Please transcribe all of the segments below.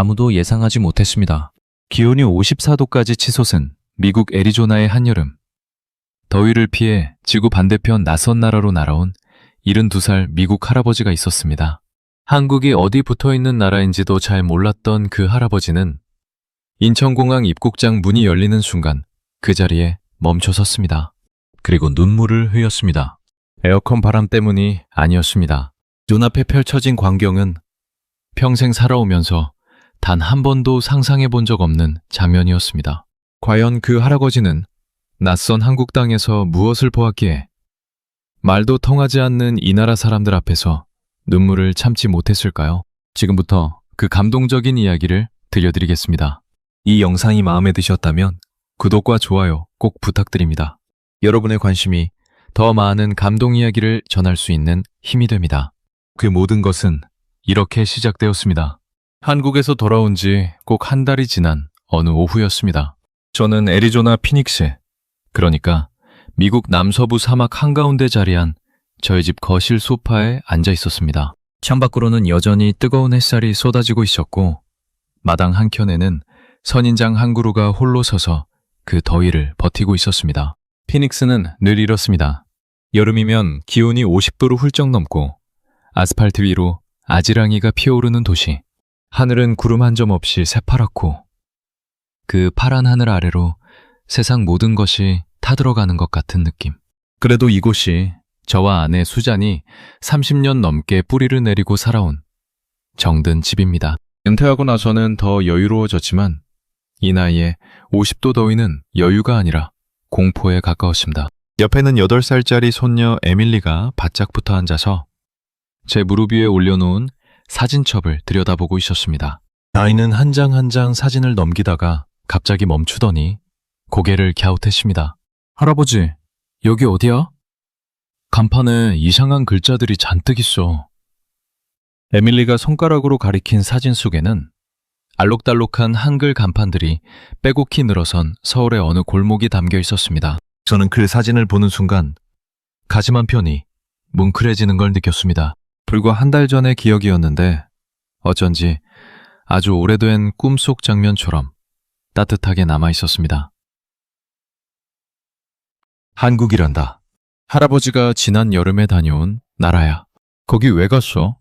아무도 예상하지 못했습니다. 기온이 54도까지 치솟은 미국 애리조나의 한여름. 더위를 피해 지구 반대편 낯선 나라로 날아온 72살 미국 할아버지가 있었습니다. 한국이 어디 붙어있는 나라인지도 잘 몰랐던 그 할아버지는 인천공항 입국장 문이 열리는 순간 그 자리에 멈춰 섰습니다. 그리고 눈물을 흘렸습니다. 에어컨 바람 때문이 아니었습니다. 눈앞에 펼쳐진 광경은 평생 살아오면서 단 한 번도 상상해 본 적 없는 장면이었습니다. 과연 그 할아버지는 낯선 한국 땅에서 무엇을 보았기에 말도 통하지 않는 이 나라 사람들 앞에서 눈물을 참지 못했을까요? 지금부터 그 감동적인 이야기를 들려드리겠습니다. 이 영상이 마음에 드셨다면 구독과 좋아요 꼭 부탁드립니다. 여러분의 관심이 더 많은 감동 이야기를 전할 수 있는 힘이 됩니다. 그 모든 것은 이렇게 시작되었습니다. 한국에서 돌아온 지 꼭 한 달이 지난 어느 오후였습니다. 저는 애리조나 피닉스, 그러니까 미국 남서부 사막 한가운데 자리한 저희 집 거실 소파에 앉아 있었습니다. 창밖으로는 여전히 뜨거운 햇살이 쏟아지고 있었고 마당 한켠에는 선인장 한 그루가 홀로 서서 그 더위를 버티고 있었습니다. 피닉스는 늘 이렇습니다. 여름이면 기온이 50도를 훌쩍 넘고 아스팔트 위로 아지랑이가 피어오르는 도시. 하늘은 구름 한 점 없이 새파랗고 그 파란 하늘 아래로 세상 모든 것이 타들어가는 것 같은 느낌. 그래도 이곳이 저와 아내 수잔이 30년 넘게 뿌리를 내리고 살아온 정든 집입니다. 은퇴하고 나서는 더 여유로워졌지만 이 나이에 50도 더위는 여유가 아니라 공포에 가까웠습니다. 옆에는 8살짜리 손녀 에밀리가 바짝 붙어 앉아서 제 무릎 위에 올려놓은 사진첩을 들여다보고 있었습니다. 아이는 한 장 한 장 사진을 넘기다가 갑자기 멈추더니 고개를 갸웃했습니다. 할아버지, 여기 어디야? 간판에 이상한 글자들이 잔뜩 있어. 에밀리가 손가락으로 가리킨 사진 속에는 알록달록한 한글 간판들이 빼곡히 늘어선 서울의 어느 골목이 담겨 있었습니다. 저는 그 사진을 보는 순간 가슴 한편이 뭉클해지는 걸 느꼈습니다. 불과 한 달 전의 기억이었는데 어쩐지 아주 오래된 꿈속 장면처럼 따뜻하게 남아 있었습니다. 한국이란다. 할아버지가 지난 여름에 다녀온 나라야. 거기 왜 갔어?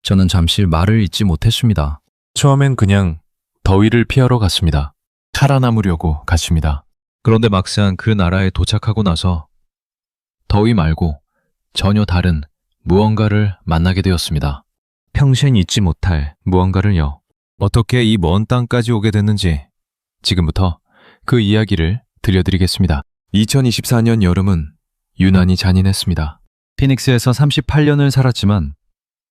저는 잠시 말을 잇지 못했습니다. 처음엔 그냥 더위를 피하러 갔습니다. 살아남으려고 갔습니다. 그런데 막상 그 나라에 도착하고 나서 더위 말고 전혀 다른 무언가를 만나게 되었습니다. 평생 잊지 못할 무언가를요. 어떻게 이 먼 땅까지 오게 됐는지 지금부터 그 이야기를 들려드리겠습니다. 2024년 여름은 유난히 잔인했습니다. 피닉스에서 38년을 살았지만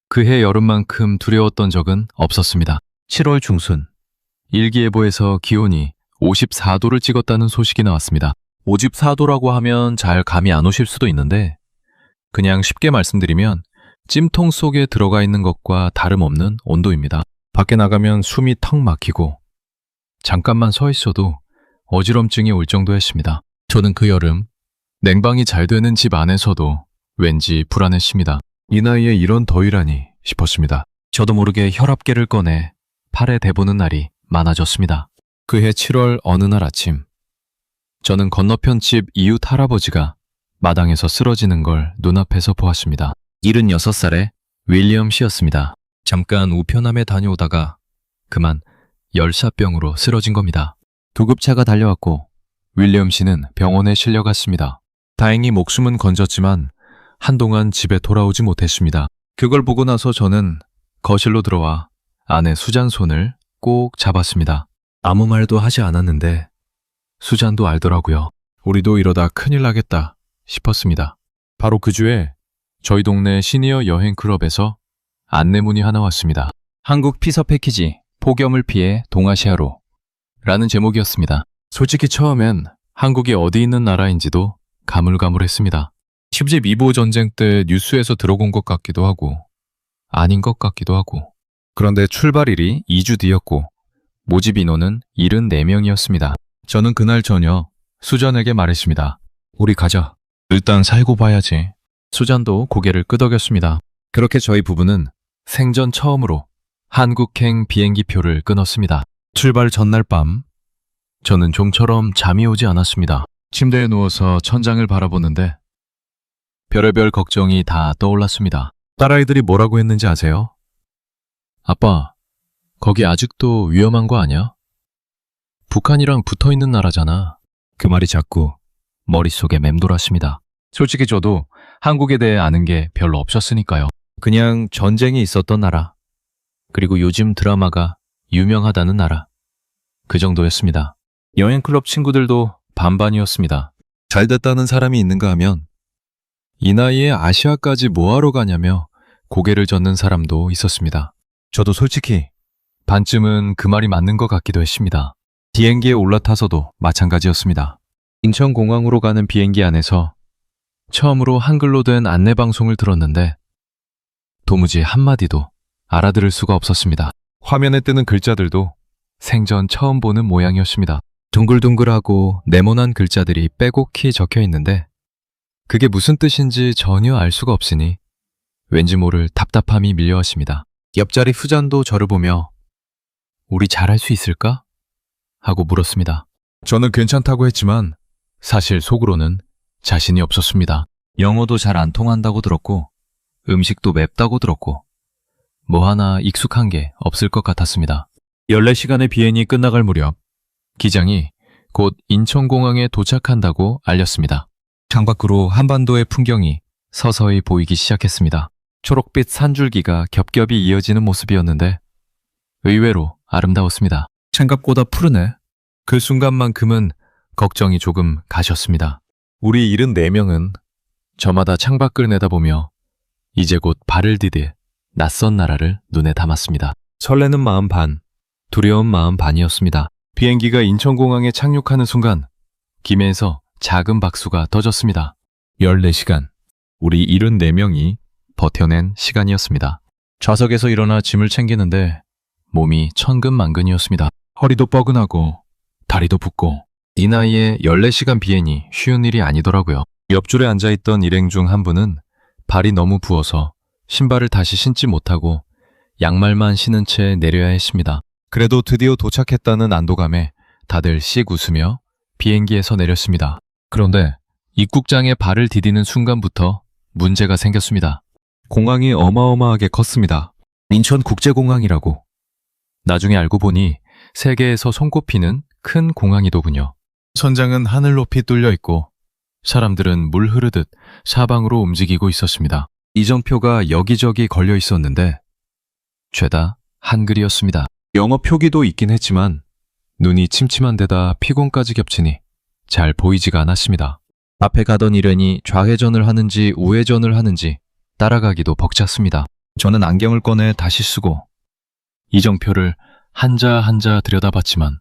그해 여름만큼 두려웠던 적은 없었습니다. 7월 중순, 일기예보에서 기온이 54도를 찍었다는 소식이 나왔습니다. 54도라고 하면 잘 감이 안 오실 수도 있는데 그냥 쉽게 말씀드리면 찜통 속에 들어가 있는 것과 다름없는 온도입니다. 밖에 나가면 숨이 턱 막히고 잠깐만 서 있어도 어지럼증이 올 정도였습니다. 저는 그 여름 냉방이 잘 되는 집 안에서도 왠지 불안했습니다. 이 나이에 이런 더위라니 싶었습니다. 저도 모르게 혈압계를 꺼내 팔에 대보는 날이 많아졌습니다. 그해 7월 어느 날 아침 저는 건너편 집 이웃 할아버지가 마당에서 쓰러지는 걸 눈앞에서 보았습니다. 76살의 윌리엄 씨였습니다. 잠깐 우편함에 다녀오다가 그만 열사병으로 쓰러진 겁니다. 구급차가 달려왔고 윌리엄 씨는 병원에 실려갔습니다. 다행히 목숨은 건졌지만 한동안 집에 돌아오지 못했습니다. 그걸 보고 나서 저는 거실로 들어와 아내 수잔 손을 꼭 잡았습니다. 아무 말도 하지 않았는데 수잔도 알더라고요. 우리도 이러다 큰일 나겠다 싶었습니다. 바로 그 주에 저희 동네 시니어 여행 클럽에서 안내문이 하나 왔습니다. 한국 피서 패키지 폭염을 피해 동아시아로 라는 제목이었습니다. 솔직히 처음엔 한국이 어디 있는 나라인지도 가물가물했습니다. 12.25 전쟁 때 뉴스에서 들어본 것 같기도 하고 아닌 것 같기도 하고. 그런데 출발일이 2주 뒤였고 모집 인원은 74명이었습니다. 저는 그날 저녁 수잔에게 말했습니다. 우리 가자. 일단 살고 봐야지. 수잔도 고개를 끄덕였습니다. 그렇게 저희 부부는 생전 처음으로 한국행 비행기표를 끊었습니다. 출발 전날 밤, 저는 좀처럼 잠이 오지 않았습니다. 침대에 누워서 천장을 바라보는데 별의별 걱정이 다 떠올랐습니다. 딸아이들이 뭐라고 했는지 아세요? 아빠, 거기 아직도 위험한 거 아니야? 북한이랑 붙어있는 나라잖아. 그 말이 자꾸 머릿속에 맴돌았습니다. 솔직히 저도 한국에 대해 아는 게 별로 없었으니까요. 그냥 전쟁이 있었던 나라, 그리고 요즘 드라마가 유명하다는 나라, 그 정도였습니다. 여행클럽 친구들도 반반이었습니다. 잘 됐다는 사람이 있는가 하면 이 나이에 아시아까지 뭐하러 가냐며 고개를 젓는 사람도 있었습니다. 저도 솔직히 반쯤은 그 말이 맞는 것 같기도 했습니다. 비행기에 올라타서도 마찬가지였습니다. 인천공항으로 가는 비행기 안에서 처음으로 한글로 된 안내방송을 들었는데 도무지 한마디도 알아들을 수가 없었습니다. 화면에 뜨는 글자들도 생전 처음 보는 모양이었습니다. 둥글둥글하고 네모난 글자들이 빼곡히 적혀 있는데 그게 무슨 뜻인지 전혀 알 수가 없으니 왠지 모를 답답함이 밀려왔습니다. 옆자리 수잔도 저를 보며 우리 잘할 수 있을까? 하고 물었습니다. 저는 괜찮다고 했지만 사실 속으로는 자신이 없었습니다. 영어도 잘 안 통한다고 들었고 음식도 맵다고 들었고 뭐 하나 익숙한 게 없을 것 같았습니다. 14시간의 비행이 끝나갈 무렵 기장이 곧 인천공항에 도착한다고 알렸습니다. 창밖으로 한반도의 풍경이 서서히 보이기 시작했습니다. 초록빛 산줄기가 겹겹이 이어지는 모습이었는데 의외로 아름다웠습니다. 생각보다 푸르네. 그 순간만큼은 걱정이 조금 가셨습니다. 우리 74명은 저마다 창밖을 내다보며 이제 곧 발을 디딜 낯선 나라를 눈에 담았습니다. 설레는 마음 반, 두려운 마음 반이었습니다. 비행기가 인천공항에 착륙하는 순간 김해에서 작은 박수가 터졌습니다. 14시간, 우리 74명이 버텨낸 시간이었습니다. 좌석에서 일어나 짐을 챙기는데 몸이 천근만근이었습니다. 허리도 뻐근하고 다리도 붓고 이 나이에 14시간 비행이 쉬운 일이 아니더라고요. 옆줄에 앉아있던 일행 중 한 분은 발이 너무 부어서 신발을 다시 신지 못하고 양말만 신은 채 내려야 했습니다. 그래도 드디어 도착했다는 안도감에 다들 씩 웃으며 비행기에서 내렸습니다. 그런데 입국장에 발을 디디는 순간부터 문제가 생겼습니다. 공항이 어마어마하게 컸습니다. 인천국제공항이라고. 나중에 알고 보니 세계에서 손꼽히는 큰 공항이더군요. 천장은 하늘 높이 뚫려 있고 사람들은 물 흐르듯 사방으로 움직이고 있었습니다. 이정표가 여기저기 걸려 있었는데 죄다 한글이었습니다. 영어 표기도 있긴 했지만 눈이 침침한 데다 피곤까지 겹치니 잘 보이지가 않았습니다. 앞에 가던 일행이 좌회전을 하는지 우회전을 하는지 따라가기도 벅찼습니다. 저는 안경을 꺼내 다시 쓰고 이정표를 한자 한자 들여다봤지만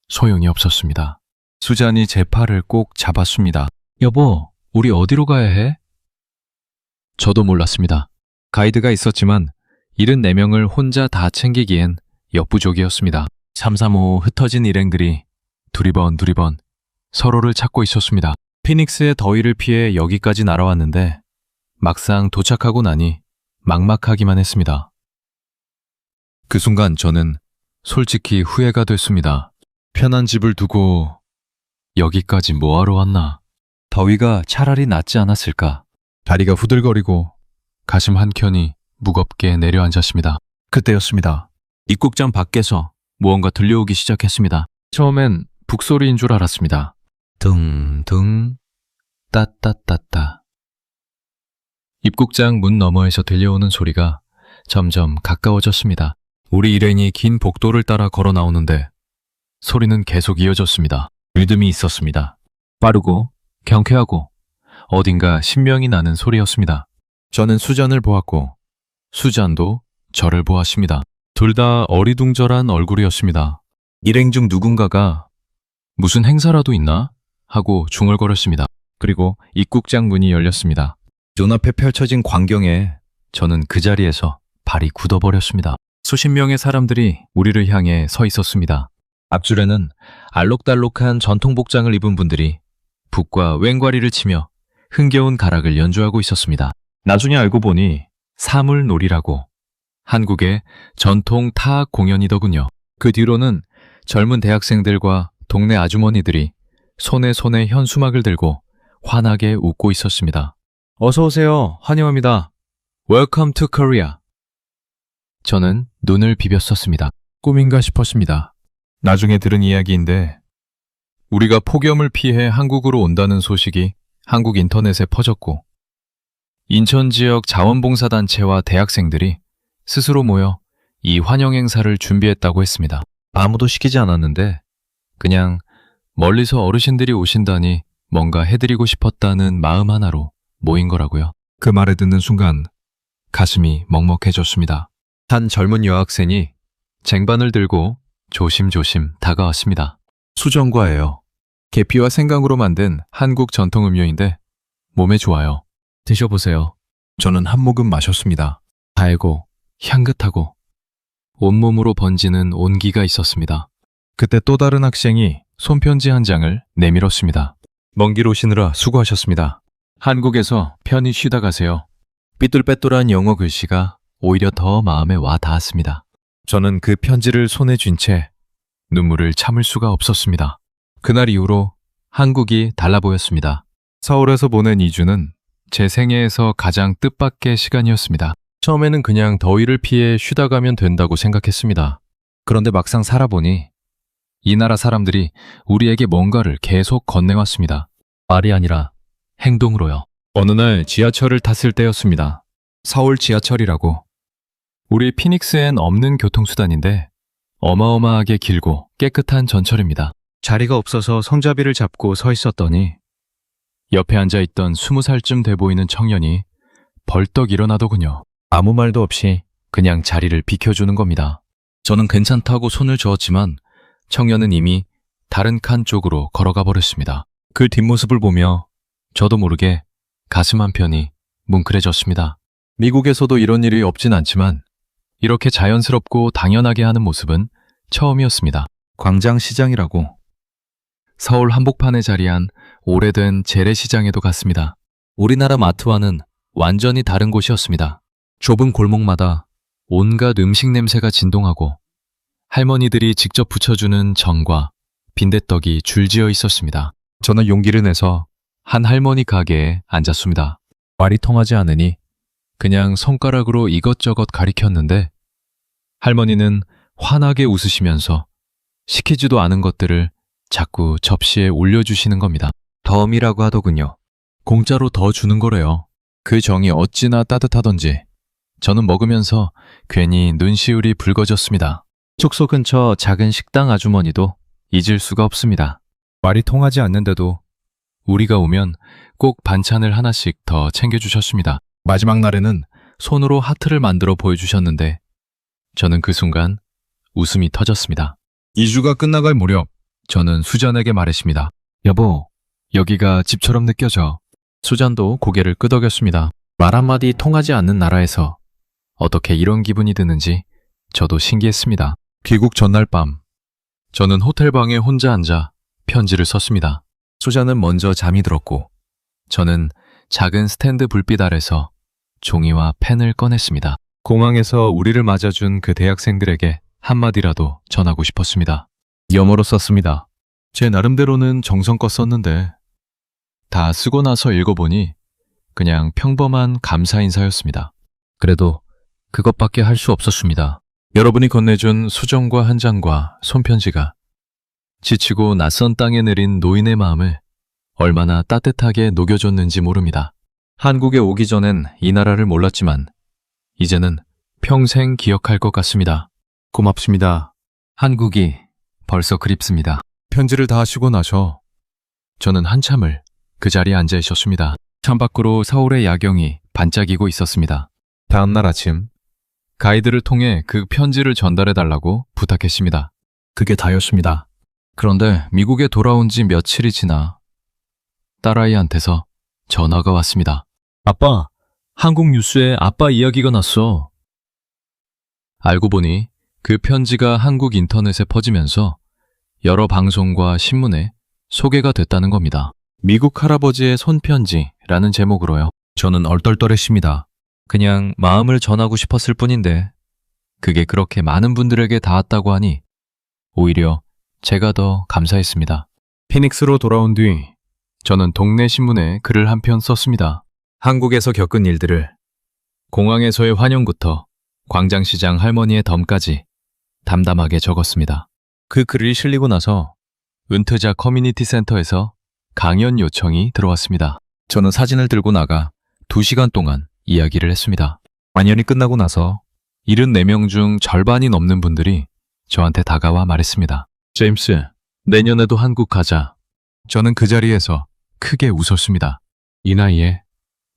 소용이 없었습니다. 수잔이 제 팔을 꼭 잡았습니다. 여보, 우리 어디로 가야 해? 저도 몰랐습니다. 가이드가 있었지만 74명을 혼자 다 챙기기엔 역부족이었습니다. 335 흩어진 일행들이 두리번 서로를 찾고 있었습니다. 피닉스의 더위를 피해 여기까지 날아왔는데 막상 도착하고 나니 막막하기만 했습니다. 그 순간 저는 솔직히 후회가 됐습니다. 편한 집을 두고 여기까지 뭐하러 왔나? 더위가 차라리 낫지 않았을까? 다리가 후들거리고 가슴 한켠이 무겁게 내려앉았습니다. 그때였습니다. 입국장 밖에서 무언가 들려오기 시작했습니다. 처음엔 북소리인 줄 알았습니다. 둥둥 따따따따. 입국장 문 너머에서 들려오는 소리가 점점 가까워졌습니다. 우리 일행이 긴 복도를 따라 걸어 나오는데 소리는 계속 이어졌습니다. 리듬이 있었습니다. 빠르고 경쾌하고 어딘가 신명이 나는 소리였습니다. 저는 수잔을 보았고 수잔도 저를 보았습니다. 둘 다 어리둥절한 얼굴이었습니다. 일행 중 누군가가 무슨 행사라도 있나? 하고 중얼거렸습니다. 그리고 입국장 문이 열렸습니다. 눈앞에 펼쳐진 광경에 저는 그 자리에서 발이 굳어버렸습니다. 수십 명의 사람들이 우리를 향해 서 있었습니다. 앞줄에는 알록달록한 전통 복장을 입은 분들이 북과 웽과리를 치며 흥겨운 가락을 연주하고 있었습니다. 나중에 알고 보니 사물놀이라고 한국의 전통 타악 공연이더군요. 그 뒤로는 젊은 대학생들과 동네 아주머니들이 손에 현수막을 들고 환하게 웃고 있었습니다. 어서 오세요. 환영합니다. Welcome to Korea. 저는 눈을 비볐었습니다. 꿈인가 싶었습니다. 나중에 들은 이야기인데 우리가 폭염을 피해 한국으로 온다는 소식이 한국 인터넷에 퍼졌고 인천 지역 자원봉사단체와 대학생들이 스스로 모여 이 환영 행사를 준비했다고 했습니다. 아무도 시키지 않았는데 그냥 멀리서 어르신들이 오신다니 뭔가 해드리고 싶었다는 마음 하나로 모인 거라고요. 그 말을 듣는 순간 가슴이 먹먹해졌습니다. 한 젊은 여학생이 쟁반을 들고 조심조심 다가왔습니다. 수정과예요. 계피와 생강으로 만든 한국 전통 음료인데 몸에 좋아요. 드셔보세요. 저는 한 모금 마셨습니다. 달고 향긋하고 온몸으로 번지는 온기가 있었습니다. 그때 또 다른 학생이 손편지 한 장을 내밀었습니다. 먼 길 오시느라 수고하셨습니다. 한국에서 편히 쉬다 가세요. 삐뚤빼뚤한 영어 글씨가 오히려 더 마음에 와 닿았습니다. 저는 그 편지를 손에 쥔 채 눈물을 참을 수가 없었습니다. 그날 이후로 한국이 달라 보였습니다. 서울에서 보낸 2주는 제 생애에서 가장 뜻밖의 시간이었습니다. 처음에는 그냥 더위를 피해 쉬다 가면 된다고 생각했습니다. 그런데 막상 살아보니 이 나라 사람들이 우리에게 뭔가를 계속 건네왔습니다. 말이 아니라 행동으로요. 어느 날 지하철을 탔을 때였습니다. 서울 지하철이라고. 우리 피닉스엔 없는 교통수단인데 어마어마하게 길고 깨끗한 전철입니다. 자리가 없어서 손잡이를 잡고 서 있었더니 옆에 앉아있던 20살쯤 돼 보이는 청년이 벌떡 일어나더군요. 아무 말도 없이 그냥 자리를 비켜주는 겁니다. 저는 괜찮다고 손을 저었지만 청년은 이미 다른 칸 쪽으로 걸어가 버렸습니다. 그 뒷모습을 보며 저도 모르게 가슴 한편이 뭉클해졌습니다. 미국에서도 이런 일이 없진 않지만 이렇게 자연스럽고 당연하게 하는 모습은 처음이었습니다. 광장시장이라고. 서울 한복판에 자리한 오래된 재래시장에도 갔습니다. 우리나라 마트와는 완전히 다른 곳이었습니다. 좁은 골목마다 온갖 음식 냄새가 진동하고 할머니들이 직접 부쳐주는 전과 빈대떡이 줄지어 있었습니다. 저는 용기를 내서 한 할머니 가게에 앉았습니다. 말이 통하지 않으니 그냥 손가락으로 이것저것 가리켰는데 할머니는 환하게 웃으시면서 시키지도 않은 것들을 자꾸 접시에 올려주시는 겁니다. 덤이라고 하더군요. 공짜로 더 주는 거래요. 그 정이 어찌나 따뜻하던지 저는 먹으면서 괜히 눈시울이 붉어졌습니다. 숙소 근처 작은 식당 아주머니도 잊을 수가 없습니다. 말이 통하지 않는데도 우리가 오면 꼭 반찬을 하나씩 더 챙겨주셨습니다. 마지막 날에는 손으로 하트를 만들어 보여주셨는데 저는 그 순간 웃음이 터졌습니다. 2주가 끝나갈 무렵 저는 수잔에게 말했습니다. 여보, 여기가 집처럼 느껴져. 수잔도 고개를 끄덕였습니다. 말 한마디 통하지 않는 나라에서 어떻게 이런 기분이 드는지 저도 신기했습니다. 귀국 전날 밤, 저는 호텔방에 혼자 앉아 편지를 썼습니다. 수잔은 먼저 잠이 들었고 저는 작은 스탠드 불빛 아래서 종이와 펜을 꺼냈습니다. 공항에서 우리를 맞아준 그 대학생들에게 한마디라도 전하고 싶었습니다. 영어로 썼습니다. 제 나름대로는 정성껏 썼는데 다 쓰고 나서 읽어보니 그냥 평범한 감사 인사였습니다. 그래도 그것밖에 할 수 없었습니다. 여러분이 건네준 수정과 한 장과 손편지가 지치고 낯선 땅에 내린 노인의 마음을 얼마나 따뜻하게 녹여줬는지 모릅니다. 한국에 오기 전엔 이 나라를 몰랐지만 이제는 평생 기억할 것 같습니다. 고맙습니다. 한국이 벌써 그립습니다. 편지를 다 하시고 나서 저는 한참을 그 자리에 앉아 있었습니다. 창밖으로 서울의 야경이 반짝이고 있었습니다. 다음 날 아침 가이드를 통해 그 편지를 전달해달라고 부탁했습니다. 그게 다였습니다. 그런데 미국에 돌아온 지 며칠이 지나 딸아이한테서 전화가 왔습니다. 아빠, 한국 뉴스에 아빠 이야기가 났어. 알고 보니 그 편지가 한국 인터넷에 퍼지면서 여러 방송과 신문에 소개가 됐다는 겁니다. 미국 할아버지의 손편지라는 제목으로요. 저는 얼떨떨했습니다. 그냥 마음을 전하고 싶었을 뿐인데 그게 그렇게 많은 분들에게 닿았다고 하니 오히려 제가 더 감사했습니다. 피닉스로 돌아온 뒤 저는 동네 신문에 글을 한 편 썼습니다. 한국에서 겪은 일들을 공항에서의 환영부터 광장시장 할머니의 덤까지 담담하게 적었습니다. 그 글이 실리고 나서 은퇴자 커뮤니티 센터에서 강연 요청이 들어왔습니다. 저는 사진을 들고 나가 2시간 동안 이야기를 했습니다. 강연이 끝나고 나서 74명 중 절반이 넘는 분들이 저한테 다가와 말했습니다. 제임스, 내년에도 한국 가자. 저는 그 자리에서 크게 웃었습니다. 이 나이에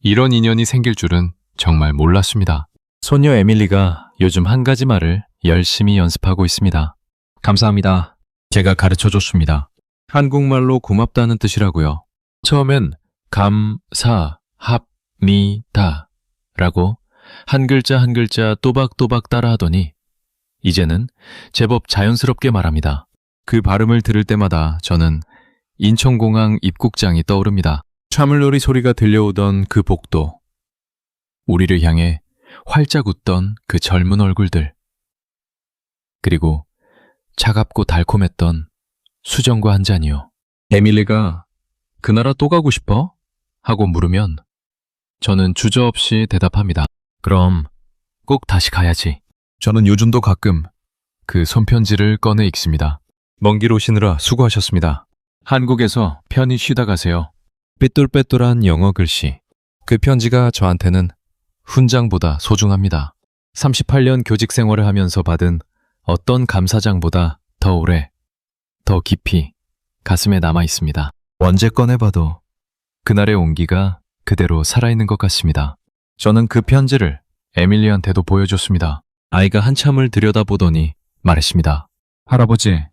이런 인연이 생길 줄은 정말 몰랐습니다. 소녀 에밀리가 요즘 한 가지 말을 열심히 연습하고 있습니다. 감사합니다. 제가 가르쳐줬습니다. 한국말로 고맙다는 뜻이라고요. 처음엔 감사합니다 라고 한 글자 한 글자 또박또박 따라하더니 이제는 제법 자연스럽게 말합니다. 그 발음을 들을 때마다 저는 인천공항 입국장이 떠오릅니다. 차물놀이 소리가 들려오던 그 복도, 우리를 향해 활짝 웃던 그 젊은 얼굴들, 그리고 차갑고 달콤했던 수정과 한 잔이요. 에밀리가 그 나라 또 가고 싶어? 하고 물으면 저는 주저없이 대답합니다. 그럼 꼭 다시 가야지. 저는 요즘도 가끔 그 손편지를 꺼내 읽습니다. 먼 길 오시느라 수고하셨습니다. 한국에서 편히 쉬다 가세요. 삐뚤빼뚤한 영어 글씨. 그 편지가 저한테는 훈장보다 소중합니다. 38년 교직 생활을 하면서 받은 어떤 감사장보다 더 오래, 더 깊이 가슴에 남아 있습니다. 언제 꺼내봐도 그날의 온기가 그대로 살아있는 것 같습니다. 저는 그 편지를 에밀리한테도 보여줬습니다. 아이가 한참을 들여다보더니 말했습니다. 할아버지,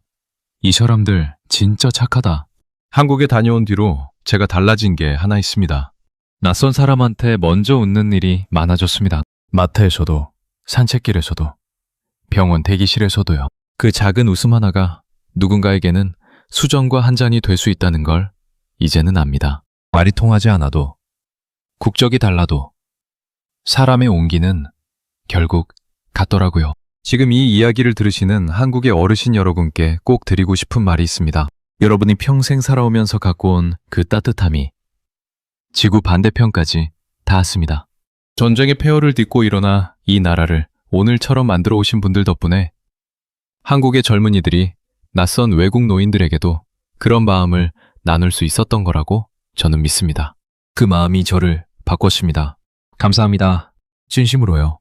이 사람들 진짜 착하다. 한국에 다녀온 뒤로 제가 달라진 게 하나 있습니다. 낯선 사람한테 먼저 웃는 일이 많아졌습니다. 마트에서도, 산책길에서도, 병원 대기실에서도요. 그 작은 웃음 하나가 누군가에게는 수정과 한 잔이 될 수 있다는 걸 이제는 압니다. 말이 통하지 않아도, 국적이 달라도 사람의 온기는 결국 같더라고요. 지금 이 이야기를 들으시는 한국의 어르신 여러분께 꼭 드리고 싶은 말이 있습니다. 여러분이 평생 살아오면서 갖고 온 그 따뜻함이 지구 반대편까지 닿았습니다. 전쟁의 폐허를 딛고 일어나 이 나라를 오늘처럼 만들어 오신 분들 덕분에 한국의 젊은이들이 낯선 외국 노인들에게도 그런 마음을 나눌 수 있었던 거라고 저는 믿습니다. 그 마음이 저를 바꿨습니다. 감사합니다. 진심으로요.